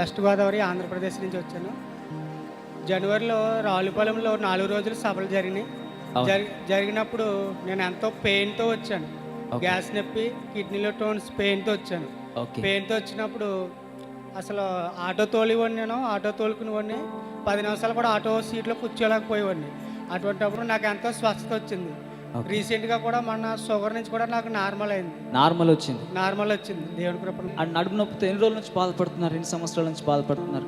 West Godavari Andhra Pradesh నుంచి వచ్చాను. జనవరిలో రావులపాలెంలో 4 రోజులు సభలు జరిగినాయి. జరిగినప్పుడు నేను ఎంతో పెయిన్తో వచ్చాను. గ్యాస్ నొప్పి, కిడ్నీలో టోన్స్, పెయిన్తో వచ్చాను. పెయిన్తో వచ్చినప్పుడు అసలు ఆటో తోలివాడిని, నేను ఆటో తోలుకునేవాడిని. 10 నిమిషాలు కూడా ఆటో సీట్లో కూర్చోలేకపోయేవాడిని. అటువంటిప్పుడు నాకు ఎంతో స్వస్థత వచ్చింది. రీసెంట్గా కూడా మన షుగర్ నుంచి కూడా నాకు నార్మల్ అయింది. నార్మల్ వచ్చింది దేవుని కృపను. నడుము నొప్పితో ఎన్ని రోజుల నుంచి బాధపడుతున్నారు? ఎన్ని సంవత్సరాల నుంచి బాధపడుతున్నారు?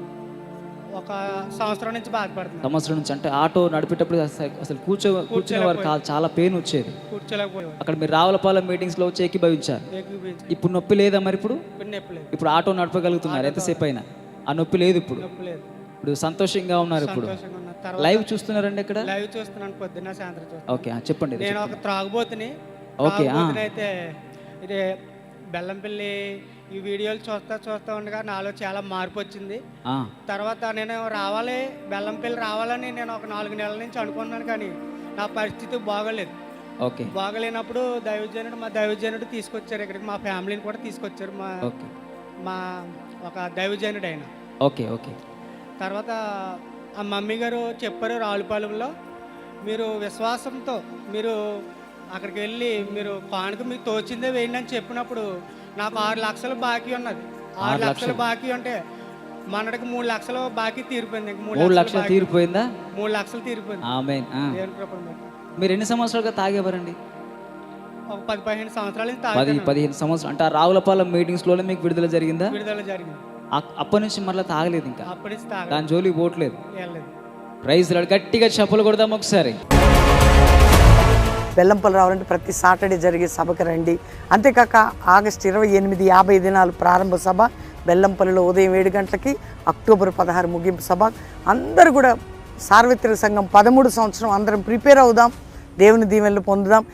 1 సంవత్సరం నుంచి బాధపడుతున్నాను. సంవత్సరం నుంచి అంటే ఆటో నడిపేటప్పుడు అసలు కూర్చునేవారు కాదు, చాలా పెయిన్ వచ్చేది, కూర్చోలేకపోయేవాడు. అక్కడ మీరు రావులపాలెం మీటింగ్స్లో వచ్చి ఏకీభవించారు. ఇప్పుడు నొప్పి లేదా మరి? ఇప్పుడు ఆటో నడపగలుగుతున్నారు ఎంతసేపు అయినా? ఆ నొప్పి లేదు ఇప్పుడు. ఇప్పుడు సంతోషంగా ఉన్నారు. ఇప్పుడు లైవ్ చూస్తున్నారండి? ఇక్కడ లైవ్ చూస్తున్నాను, పొద్దున్న సాయంత్రం చూస్తున్నాను. ఓకే, చెప్పండి. నేను ఒక త్రాగుబోతుని. ఓకే, అయితే ఇది బెల్లంపల్లి ఈ వీడియోలు చూస్తా ఉండగా నాలో చాలా మార్పు వచ్చింది. తర్వాత నేను బెల్లంపల్లి రావాలని నేను ఒక 4 నెలల నుంచి అనుకున్నాను, కానీ నా పరిస్థితి బాగోలేదు. బాగలేనప్పుడు మా దైవజనుడు తీసుకొచ్చారు ఇక్కడికి. మా ఫ్యామిలీని కూడా తీసుకొచ్చారు. మా ఒక దైవజనుడు అయినా. తర్వాత ఆ మమ్మీ గారు చెప్పారు, రావులపాలెంలో మీరు విశ్వాసంతో మీరు అక్కడికి వెళ్ళి మీరు కానుక మీకు తోచిందే వేయండి అని చెప్పినప్పుడు నాకు 6 లక్షలు బాకీ ఉన్నది. 6 లక్షలు బాకీ ఉంటే మనకి 3 లక్షలు బాకీ తీరిపోయింది. 3 లక్షలు తీరిపోయిందా? 3 లక్షలు తీరిపోయింది. మీరు ఎన్ని సంవత్సరాలుగా తాగేవారండి? ఒక 10-15 సంవత్సరాల నుంచి తాగాను. 15 సంవత్సరాలు. అంటే ఆ రావులపాలెం మీటింగ్స్లోనే మీకు విడుదల జరిగిందా? విడుదల జరిగింది. అప్పటి నుంచి మరలా తాగలేదు, ఇంకా అప్పటి నుంచి తాగలేదు, దాని జోలికి పోవట్లేదు. Praise lord. గట్టిగా చప్పలు కొడదాం ఒకసారి. బెల్లంపల్లి రావాలంటే ప్రతి సాటర్డే జరిగే సభకు రండి. అంతేకాక ఆగస్టు 28 50 దినాలు ప్రారంభ సభ బెల్లంపల్లిలో ఉదయం 7 గంటలకి, అక్టోబర్ 16 ముగింపు సభ. అందరూ కూడా సార్వత్రిక సంఘం 13 సంవత్సరం అందరం ప్రిపేర్ అవుదాం, దేవుని దీవెనలు పొందుదాం.